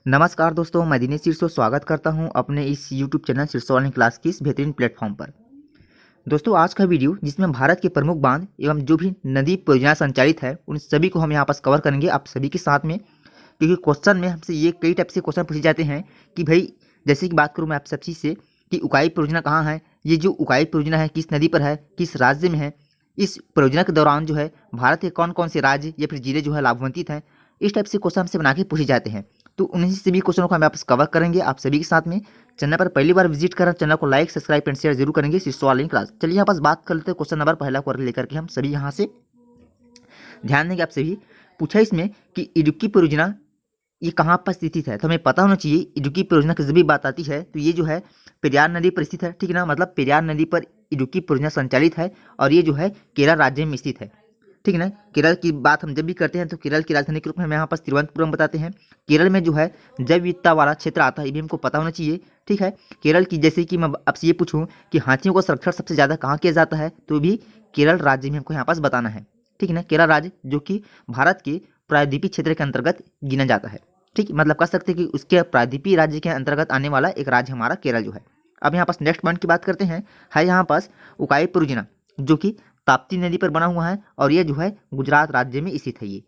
नमस्कार दोस्तों, मैं दिनेश सिरसो स्वागत करता हूं अपने इस YouTube चैनल सिरसो ऑनलाइन क्लास की इस बेहतरीन प्लेटफॉर्म पर। दोस्तों, आज का वीडियो जिसमें भारत के प्रमुख बांध एवं जो भी नदी परियोजना संचालित है उन सभी को हम यहाँ पर कवर करेंगे आप सभी के साथ में। क्योंकि क्वेश्चन में हमसे ये कई टाइप से क्वेश्चन पूछे जाते हैं कि भाई, जैसे कि बात करूँ मैं आप सब चीज़ से कि उकाई परियोजना कहाँ है, ये जो उकाई परियोजना है किस नदी पर है, किस राज्य में है, इस परियोजना के दौरान जो है भारत के कौन कौन से राज्य या फिर जिले जो है लाभान्वित हैं। इस टाइप से क्वेश्चन हमसे बना के पूछे जाते हैं। तो उन्हीं से भी क्वेश्चनों को हम वापस कवर करेंगे आप सभी के साथ में। चैनल पर पहली बार विजिट कर चैनल को लाइक सब्सक्राइब एंड शेयर जरूर करेंगे सिरसो ऑनलाइन क्लास। चलिए यहाँ पास बात कर लेते हैं क्वेश्चन नंबर पहला को लेकर के हम सभी यहाँ से ध्यान देंगे। आप सभी पूछा इसमें कि इडुक्की परियोजना ये कहाँ पर स्थित है, तो हमें पता होना चाहिए। इडुक्की परियोजना की जब भी बात आती है तो ये जो है पेरियार नदी पर स्थित है, ठीक है ना। मतलब पेरियार नदी पर इडुक्की परियोजना संचालित है और ये जो है केरल राज्य में स्थित है, ठीक है ना। केरल की बात हम जब भी करते हैं तो केरल की राजधानी के रूप में हम यहाँ पर तिरुवनंतपुरम बताते हैं। केरल में जो है जैव विविधता वाला क्षेत्र आता है, ये भी हमको पता होना चाहिए, ठीक है। केरल की जैसे कि मैं आपसे ये पूछूं कि हाथियों का संरक्षण सबसे ज़्यादा कहाँ किया जाता है, तो भी केरल राज्य में हमको यहाँ पास बताना है, ठीक है ना। केरल राज्य जो कि भारत के प्रायद्वीपीय क्षेत्र के अंतर्गत गिना जाता है, ठीक। मतलब कह सकते हैं कि उसके प्रायद्वीपीय राज्य के अंतर्गत आने वाला एक राज्य हमारा केरल जो है। अब यहाँ पास नेक्स्ट पॉइंट की बात करते हैं, है यहाँ पास उकाई परियोजना जो कि ताप्ती नदी पर बना हुआ है और ये जो है गुजरात राज्य में स्थित है ये,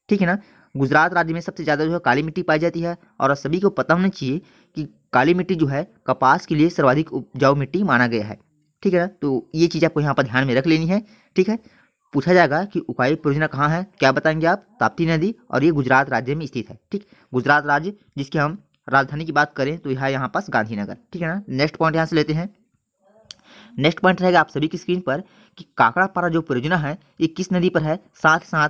ठीक है ना। गुजरात राज्य में सबसे ज़्यादा जो है काली मिट्टी पाई जाती है और सभी को पता होना चाहिए कि काली मिट्टी जो है कपास के लिए सर्वाधिक उपजाऊ मिट्टी माना गया है, ठीक है ना। तो ये चीज़ आपको यहाँ पर ध्यान में रख लेनी है, ठीक है। पूछा जाएगा कि उकाई परियोजना कहाँ है, क्या बताएंगे आप, ताप्ती नदी और ये गुजरात राज्य में स्थित है, ठीक। गुजरात राज्य जिसकी हम राजधानी की बात करें तो यह यहाँ पास गांधीनगर, ठीक है ना। नेक्स्ट पॉइंट यहाँ से लेते हैं। नेक्स्ट पॉइंट रहेगा आप सभी की स्क्रीन पर कि काकड़ापारा जो परियोजना है ये किस नदी पर है, साथ ही साथ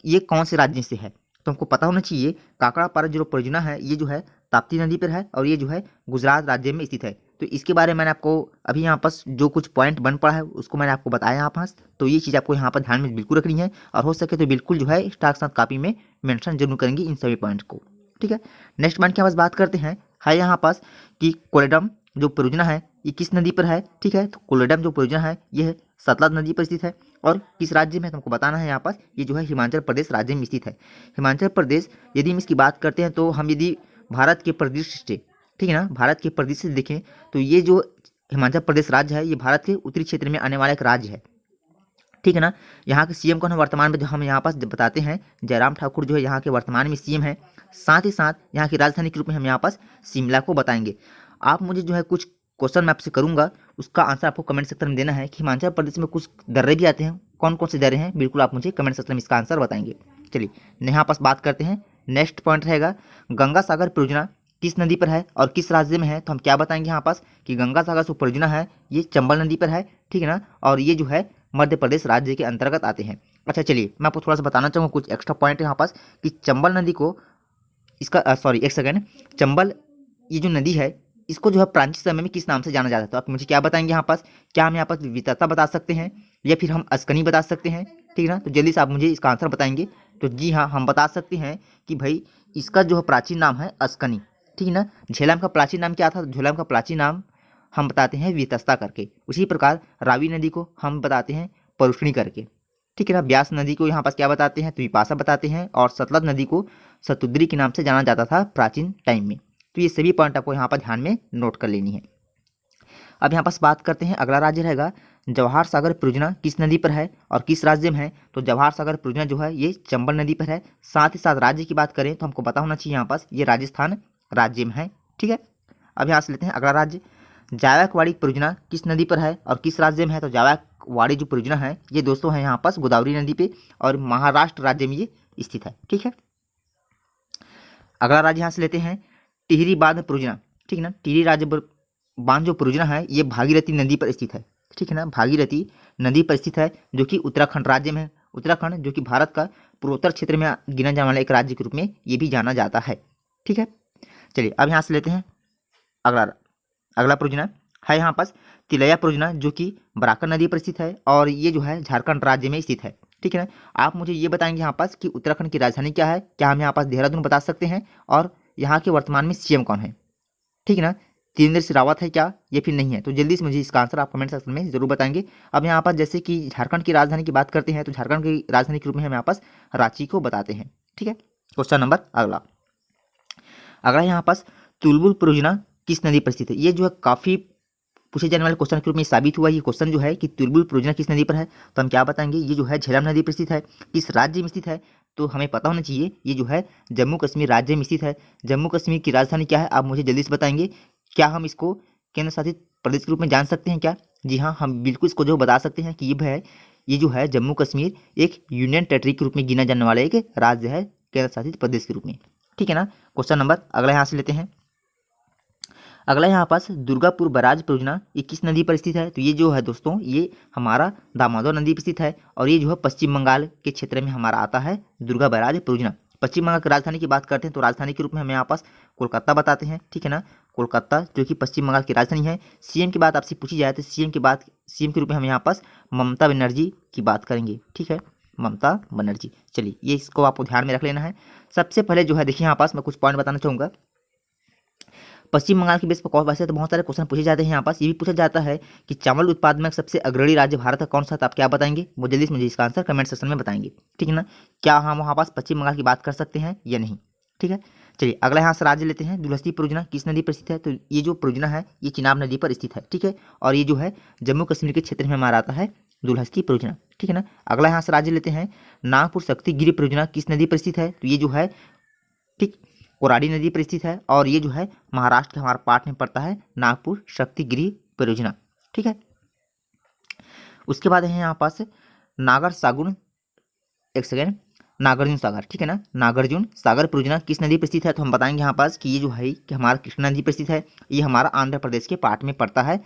ये कौन से राज्य से है। तो हमको पता होना चाहिए काकड़ापारा जो परियोजना है ये जो है ताप्ती नदी पर है और ये जो है गुजरात राज्य में स्थित है। तो इसके बारे में मैंने आपको अभी यहाँ पास जो कुछ पॉइंट बन पड़ा है उसको मैंने आपको बताया यहाँ पास। तो ये चीज़ आपको यहाँ पर ध्यान में बिल्कुल रखनी है और हो सके तो बिल्कुल जो है स्टार के साथ कॉपी में मेंशन जरूर करेंगे इन सभी पॉइंट्स को, ठीक है। नेक्स्ट पॉइंट की पास बात करते हैं, है यहाँ पास कि कोलेडम जो परियोजना है ये किस नदी पर है, ठीक है। तो कोलेडम जो परियोजना है यह सतलज नदी पर स्थित है और किस राज्य में तुमको बताना है यहाँ पास, ये जो है हिमाचल प्रदेश राज्य में स्थित है। हिमाचल प्रदेश यदि हम इसकी बात करते हैं तो हम यदि भारत के परिदृश्य से, ठीक है ना, भारत के परिदृश्य से देखें तो ये जो हिमाचल प्रदेश राज्य है ये भारत के उत्तरी क्षेत्र में आने वाला एक राज्य है, ठीक है ना। यहाँ के सीएम कौन है वर्तमान में, जो हम यहाँ पास बताते हैं जयराम ठाकुर जो है यहाँ के वर्तमान में सीएम है। साथ ही साथ यहाँ की राजधानी के रूप में हम यहाँ पास शिमला को बताएंगे। आप मुझे जो है कुछ क्वेश्चन मैं आपसे करूंगा उसका आंसर आपको कमेंट सेक्शन में देना है कि हिमाचल प्रदेश में कुछ दर्रे भी आते हैं, कौन कौन से दर्रे हैं, बिल्कुल आप मुझे कमेंट सेक्शन में इसका आंसर बताएंगे। चलिए यहाँ पास बात करते हैं। नेक्स्ट पॉइंट रहेगा गंगा सागर परियोजना किस नदी पर है और किस राज्य में है। तो हम क्या बताएंगे यहाँ पास कि गंगा सागर जो परियोजना है ये चंबल नदी पर है, ठीक है ना, और ये जो है मध्य प्रदेश राज्य के अंतर्गत आते हैं। अच्छा चलिए मैं आपको थोड़ा सा बताना चाहूँगा कुछ एक्स्ट्रा पॉइंट यहाँ पास कि चंबल नदी को इसका सॉरी एक सेकेंड, चंबल ये जो नदी है इसको जो है प्राचीन समय में किस नाम से जाना जाता है। तो आप मुझे क्या बताएंगे यहाँ पास, क्या हम यहाँ पास वितता बता सकते हैं या फिर हम अस्कनी बता सकते हैं, ठीक है ना। तो जल्दी से आप मुझे इसका आंसर बताएंगे। तो जी हाँ, हम बता सकते हैं कि भाई इसका जो है प्राचीन नाम है अस्कनी, ठीक है ना। झेलम का प्राचीन नाम क्या था, झेलम का प्राचीन नाम हम बताते हैं वितस्ता करके। उसी प्रकार रावी नदी को हम बताते हैं परुष्णी करके, ठीक है ना। ब्यास नदी को यहाँ पास क्या बताते हैं, द्विपाशा बताते हैं और सतलज नदी को सतुद्री के नाम से जाना जाता था प्राचीन टाइम में। तो ये सभी पॉइंट आपको यहाँ पर ध्यान में नोट कर लेनी है। अब यहाँ पास बात करते हैं, अगला राज्य रहेगा जवाहर सागर परियोजना किस नदी पर है और किस राज्य में है। तो जवाहर सागर परियोजना जो है ये चंबल नदी पर है। साथ ही साथ राज्य की बात करें तो हमको पता होना चाहिए यहाँ पास ये राजस्थान राज्य में है, ठीक है। अब यहाँ से लेते हैं अगला राज्य जायकवाड़ी परियोजना किस नदी पर है और किस राज्य में है। तो जायकवाड़ी जो परियोजना है ये दोस्तों है यहाँ पास गोदावरी नदी पे और महाराष्ट्र राज्य में ये स्थित है, ठीक है। अगला राज्य यहाँ से लेते हैं टिहरी बांध परियोजना, ठीक है ना। टिहरी राज्य बांध जो परियोजना है ये भागीरथी नदी पर स्थित है, ठीक है ना। भागीरथी नदी पर स्थित है जो कि उत्तराखंड राज्य में है। उत्तराखंड जो कि भारत का पूर्वोत्तर क्षेत्र में गिना जाने वाला एक राज्य के रूप में ये भी जाना जाता है, ठीक है। चलिए अब यहाँ से लेते हैं अगला अगला परियोजना है यहाँ पास तिलैया परियोजना जो कि बराकर नदी पर स्थित है और ये जो है झारखंड राज्य में स्थित है, ठीक है ना। आप मुझे ये बताएंगे यहाँ पास कि उत्तराखंड की राजधानी क्या है, क्या हम यहाँ पास देहरादून बता सकते हैं और यहाँ के वर्तमान में सीएम कौन है, ठीक है ना। त्रिवेंद्र सिंह रावत है क्या या फिर नहीं है। तो जल्दी से मुझे इसका आंसर आप कमेंट सेक्शन में जरूर बताएंगे। अब यहाँ पर जैसे कि झारखंड की राजधानी की बात करते हैं तो झारखंड की राजधानी के रूप में हम यहाँ पास रांची को बताते हैं, ठीक है। क्वेश्चन नंबर अगला अगला यहाँ पास तुलबुल परियोजना किस नदी पर स्थित है। ये जो है काफ़ी पूछे जाने वाले क्वेश्चन के रूप में साबित हुआ ये क्वेश्चन जो है कि तुलबुल परियोजना किस नदी पर है। तो हम क्या बताएंगे, ये जो है झेलम नदी पर स्थित है। किस राज्य में स्थित है, तो हमें पता होना चाहिए ये जो है जम्मू कश्मीर राज्य में स्थित है। जम्मू कश्मीर की राजधानी क्या है, आप मुझे जल्दी से बताएंगे। क्या हम इसको केंद्र शासित प्रदेश के रूप में जान सकते हैं क्या? जी हाँ, हम बिल्कुल इसको जो बता सकते हैं कि ये जो है जम्मू कश्मीर एक यूनियन टेरिटरी के रूप में गिना जाने वाला एक राज्य है केंद्र शासित प्रदेश के रूप में। ठीक है ना। क्वेश्चन नंबर अगला यहाँ से लेते हैं। अगला यहाँ पास दुर्गापुर बराज परियोजना ये किस नदी पर स्थित है। तो ये जो है दोस्तों ये हमारा दामोदर नदी पर स्थित है और ये जो है पश्चिम बंगाल के क्षेत्र में हमारा आता है दुर्गा बराज परियोजना। पश्चिम बंगाल की राजधानी की बात करते हैं तो राजधानी के रूप में हम यहाँ पास कोलकाता बताते हैं। ठीक है ना, कोलकाता जो कि पश्चिम बंगाल की राजधानी है। सीएम की बात आपसे पूछी जाए तो सीएम के रूप में हम यहाँ पास ममता बनर्जी की बात करेंगे। ठीक है, ममता बनर्जी। चलिए ये इसको आपको ध्यान में रख लेना है। सबसे पहले जो है देखिए यहाँ पास मैं कुछ पॉइंट बताना चाहूँगा। पश्चिम बंगाल के बेस पर वैसे तो बहुत सारे क्वेश्चन पूछे जाते हैं। यहाँ पास ये भी पूछा जाता है कि चावल उत्पादन में सबसे अग्रणी राज्य भारत का कौन सा था। आप क्या बताएंगे, वो जल्दी से मुझे इसका आंसर कमेंट सेक्शन में बताएंगे। ठीक है ना, क्या हम वहाँ पास पश्चिम बंगाल की बात कर सकते हैं या नहीं। ठीक है, चलिए अगला यहाँ से राज्य लेते हैं। दुलहस्ती परियोजना किस नदी पर स्थित है। तो ये जो परियोजना है ये चिनाब नदी पर स्थित है। ठीक है, और ये जो है जम्मू कश्मीर के क्षेत्र में हमारा आता है दुलहस्ती परियोजना। ठीक है ना, अगला यहाँ से राज्य लेते हैं। नागपुर शक्तिगिरी परियोजना किस नदी पर स्थित है। तो ये जो है ठीक कोराडी नदी पर स्थित है और ये जो है महाराष्ट्र के हमारे पार्ट में पड़ता है नागपुर शक्तिगिरी परियोजना। ठीक है, उसके बाद है यहाँ पास नागर सागुन एक सेकेंड नागार्जुन सागर। ठीक है ना, नागार्जुन सागर परियोजना किस नदी पर स्थित है। तो हम बताएंगे यहाँ पास कि ये जो है कि हमारा कृष्णा नदी पर स्थित है। ये हमारा आंध्र प्रदेश के पार्ट में पड़ता है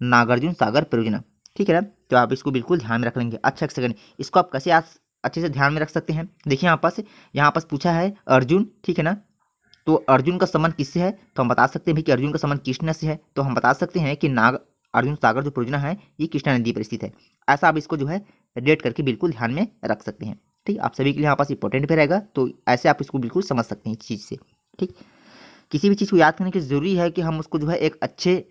नागार्जुन सागर परियोजना। ठीक है ना, तो आप इसको बिल्कुल ध्यान में रख लेंगे। अच्छा एक सेकंड, इसको आप कैसे आज अच्छे से ध्यान में रख सकते हैं। देखिए यहाँ पास पूछा है अर्जुन। ठीक है ना, तो अर्जुन का संबंध किससे है। तो हम बता सकते हैं भाई कि अर्जुन का संबंध कृष्णा से है। तो हम बता सकते हैं कि नाग अर्जुन सागर जो परियोजना है ये कृष्णा नदी पर स्थित है। ऐसा आप इसको जो है रेट करके बिल्कुल ध्यान में रख सकते हैं। ठीक, आप सभी के लिए यहाँ पास इंपॉर्टेंट पे रहेगा, तो ऐसे आप इसको बिल्कुल समझ सकते हैं इस चीज़ से। ठीक, किसी भी चीज़ को याद करने की जरूरी है कि हम उसको जो है एक अच्छे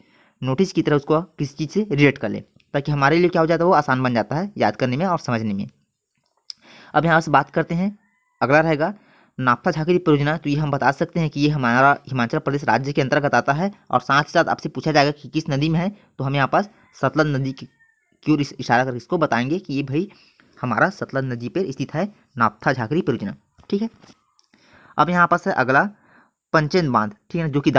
नोटिस की तरह उसको किसी चीज़ से रिलेट कर लें, ताकि हमारे लिए क्या हो जाता है वो आसान बन जाता है याद करने में और समझने में। अब यहाँ से बात करते हैं, अगला रहेगा नाफ्ता झाकरी परियोजना। तो ये हम बता सकते हैं कि ये हमारा हिमाचल प्रदेश राज्य के अंतर्गत आता है और साथ ही साथ आपसे पूछा जाएगा कि किस नदी में है। तो हम यहाँ पास सतलज नदी की ओर इशारा करके इसको बताएंगे कि ये भाई हमारा सतलज नदी पर स्थित है नाफ्ता झाकरी परियोजना। ठीक है, अब यहाँ पास है अगला पंचेन बांध। ठीक है, जो कि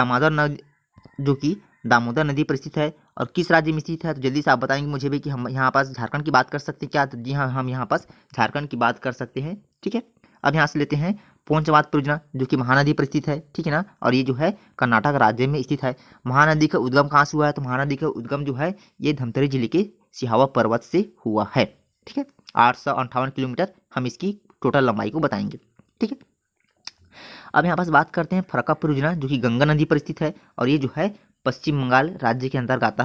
दामोदर नदी पर स्थित है और किस राज्य में स्थित है। तो जल्दी से आप बताएंगे मुझे भी कि हम यहाँ पास झारखंड की बात कर सकते हैं क्या। तो जी हाँ, हम यहाँ पास झारखंड की बात कर सकते हैं। ठीक है, अब यहाँ से लेते हैं पोंचवात परियोजना जो कि महानदी पर स्थित है। ठीक है ना, और ये जो है कर्नाटक राज्य में स्थित है। महानदी का उद्गम कहाँ से हुआ है। तो महानदी का उद्गम जो है ये धमतरी जिले के सिहावा पर्वत से हुआ है। ठीक है, 858 किलोमीटर हम इसकी टोटल लंबाई को बताएंगे। ठीक है, अब यहाँ पास बात करते हैं फरक्का परियोजना जो कि गंगा नदी पर स्थित है और ये जो है पश्चिम बंगाल राज्य के अंतर्गत आता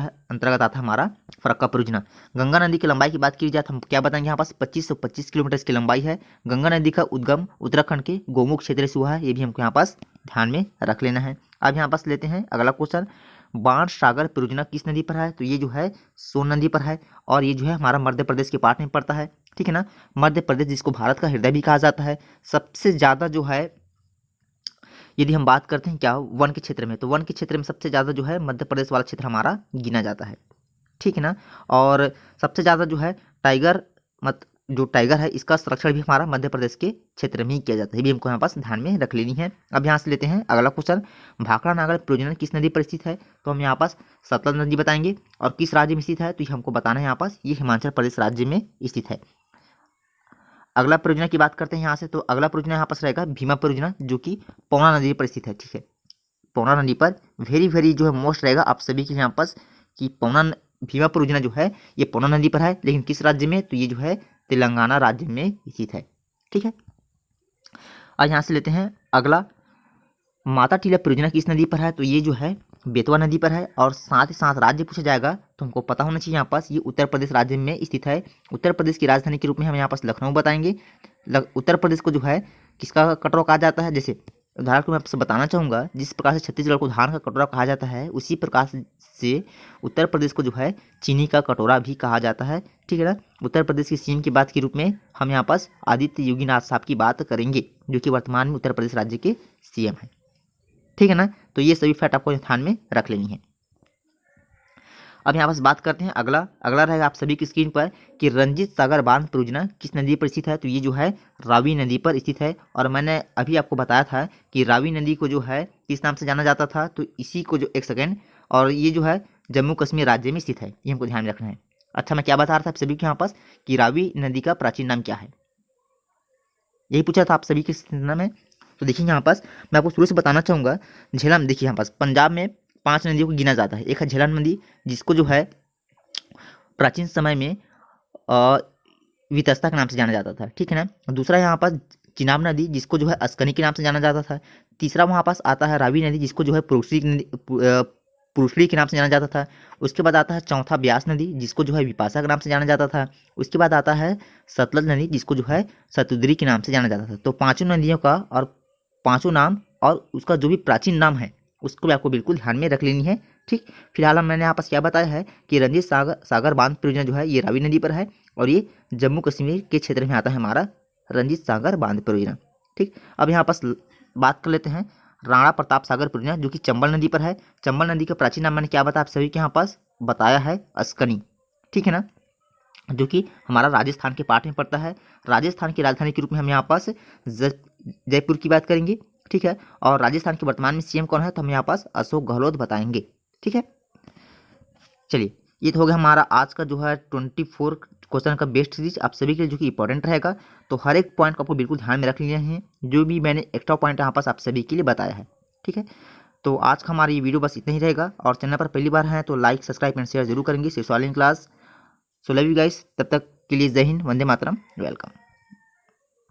है हमारा फरक्का परियोजना। गंगा नदी की लंबाई की बात की जाए तो हम क्या बताएंगे, यहाँ पास 2525 किलोमीटर की लंबाई है। गंगा नदी का उद्गम उत्तराखंड के गोमुख क्षेत्र से हुआ है, ये भी हमको यहाँ पास ध्यान में रख लेना है। अब यहाँ पास लेते हैं अगला क्वेश्चन, बाण सागर परियोजना किस नदी पर है। तो ये जो है सोन नदी पर है और ये जो है हमारा मध्य प्रदेश के पार्ट में पड़ता है। ठीक है ना, मध्य प्रदेश जिसको भारत का हृदय भी कहा जाता है। सबसे ज़्यादा जो है यदि हम बात करते हैं क्या वन के क्षेत्र में, तो वन के क्षेत्र में सबसे ज़्यादा जो है मध्य प्रदेश वाला क्षेत्र हमारा गिना जाता है। ठीक है ना, और सबसे ज़्यादा जो है टाइगर है इसका संरक्षण भी हमारा मध्य प्रदेश के क्षेत्र में ही किया जाता है। ये भी हमको यहाँ पास ध्यान में रख लेनी है। अब यहाँ से लेते हैं अगला क्वेश्चन, भाखड़ा नागर परियोजना किस नदी पर स्थित है। तो हम यहाँ पास सतलज नदी बताएंगे और किस राज्य में स्थित है। तो ये हमको बताना है यहाँ पास ये हिमाचल प्रदेश राज्य में स्थित है। अगला परियोजना की बात करते हैं यहाँ से, तो अगला परियोजना यहाँ पास रहेगा भीमा परियोजना जो कि पौना नदी पर स्थित है। ठीक है, पौना नदी पर वेरी जो है मोस्ट रहेगा आप सभी के यहाँ पास कि भीमा परियोजना जो है ये पौना नदी पर है, लेकिन किस राज्य में। तो ये जो है तेलंगाना राज्य में स्थित है। ठीक है, आज यहाँ से लेते हैं अगला माता टीला परियोजना किस नदी पर है। तो ये जो है बेतवा नदी पर है और साथ ही साथ राज्य पूछा जाएगा तो हमको पता होना चाहिए यहाँ पास ये उत्तर प्रदेश राज्य में स्थित है। उत्तर प्रदेश की राजधानी के रूप में हम यहाँ पास लखनऊ बताएंगे। उत्तर प्रदेश को जो है किसका कटोरा कहा जाता है, जैसे उदाहरण को मैं आपसे बताना चाहूँगा, जिस प्रकार से छत्तीसगढ़ को धान का कटोरा कहा जाता है उसी प्रकार से उत्तर प्रदेश को जो है चीनी का कटोरा भी कहा जाता है। ठीक है ना, उत्तर प्रदेश की सीएम की बात के रूप में हम यहाँ पास आदित्य योगीनाथ साहब की बात करेंगे जो कि वर्तमान में उत्तर प्रदेश राज्य के सीएम हैं। ठीक है ना। तो ये सभी फैक्ट आपको ध्यान में रख लेनी है। अब यहाँ पास बात करते हैं अगला अगला रहेगा आप सभी की स्क्रीन पर कि रंजीत सागर बांध परियोजना किस नदी पर स्थित है। तो ये जो है रावी नदी पर स्थित है। और मैंने अभी आपको बताया था कि रावी नदी को जो है किस नाम से जाना जाता था, तो इसी को जो एक सेकेंड, और ये जो है जम्मू कश्मीर राज्य में स्थित है, ये हमको ध्यान में रखना है। अच्छा, मैं क्या बता रहा था आप सभी के यहाँ पास कि रावी नदी का प्राचीन नाम क्या है, यही पूछा था आप सभी के नाम में। तो देखिए यहाँ पास मैं आपको शुरू से बताना चाहूँगा। झेलम, देखिए यहाँ पास पंजाब में 5 नदियों को गिना जाता है। एक है झेलम नदी, जिसको जो है प्राचीन समय में अ, वितस्ता के नाम से जाना जाता था, ठीक है ना। दूसरा यहाँ पास चिनाब नदी, जिसको जो है अस्कनी के नाम से जाना जाता था। तीसरा वहाँ पास आता है रावी नदी, जिसको जो है पुरुषड़ी के नाम से जाना जाता था। उसके बाद आता है चौथा ब्यास नदी, जिसको जो है विपाशा के नाम से जाना जाता था। उसके बाद आता है सतलज नदी, जिसको जो है सतुद्री के नाम से जाना जाता था। तो पांचों नदियों का और पांचों नाम और उसका जो भी प्राचीन नाम है उसको भी आपको बिल्कुल ध्यान में रख लेनी है, ठीक। फिलहाल मैंने यहाँ पास क्या बताया है कि रंजीत सागर बांध परियोजना जो है ये रावी नदी पर है, और ये जम्मू कश्मीर के क्षेत्र में आता है हमारा रंजीत सागर बांध परियोजना, ठीक। अब यहाँ पास बात कर लेते हैं राणा प्रताप सागर परियोजना, जो कि चंबल नदी पर है। चंबल नदी का प्राचीन नाम मैंने क्या बताया आप सभी के यहाँ पास बताया है अस्कनी, ठीक है ना, जो कि हमारा राजस्थान के पार्ट में पड़ता है। राजस्थान की राजधानी के रूप में हम यहाँ पास जयपुर की बात करेंगे, ठीक है। और राजस्थान के वर्तमान में सीएम कौन है, तो हम यहाँ पास अशोक गहलोत बताएंगे, ठीक है। चलिए, ये तो हो गया हमारा आज का जो है 24 क्वेश्चन का बेस्ट सीरीज आप सभी के लिए, जो कि इंपॉर्टेंट रहेगा। तो हर एक पॉइंट को आपको बिल्कुल ध्यान में रख लेना है, जो भी मैंने एक्स्ट्रा पॉइंट यहाँ पास आप सभी के लिए बताया है, ठीक है। तो आज का हमारा ये वीडियो बस इतना ही रहेगा, और चैनल पर पहली बार है तो लाइक सब्सक्राइब एंड शेयर जरूर करेंगे। शिवालिन class. So love you guys, तब तक के लिए जय हिंद, वंदे मातरम, वेलकम।